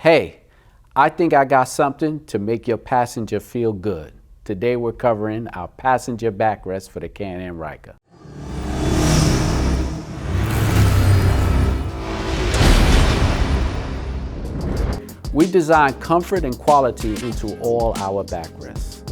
Hey, I think I got something to make your passenger feel good. Today we're covering our passenger backrest for the Can-Am Ryker. We design comfort and quality into all our backrests.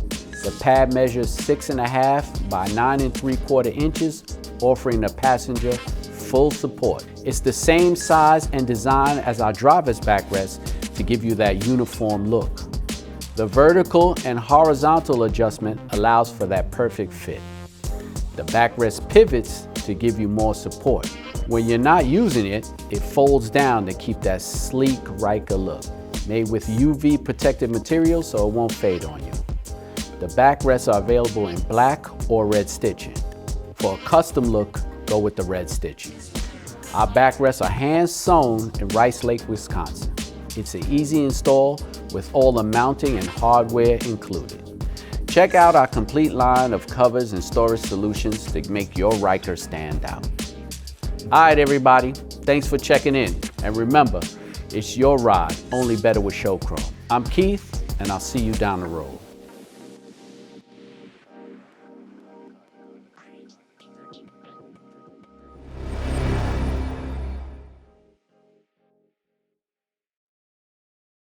The pad measures 6.5 by 9 3/4 inches, offering the passenger full support. It's the same size and design as our driver's backrest to give you that uniform look. The vertical and horizontal adjustment allows for that perfect fit. The backrest pivots to give you more support. When you're not using it, it folds down to keep that sleek Ryker look. Made with UV protected material so it won't fade on you. The backrests are available in black or red stitching. For a custom look, go with the red stitching. Our backrests are hand sewn in Rice Lake, Wisconsin. It's an easy install with all the mounting and hardware included. Check out our complete line of covers and storage solutions to make your Ryker stand out. All right, everybody, thanks for checking in. And remember, it's your ride, only better with Show Chrome. I'm Keith, and I'll see you down the road.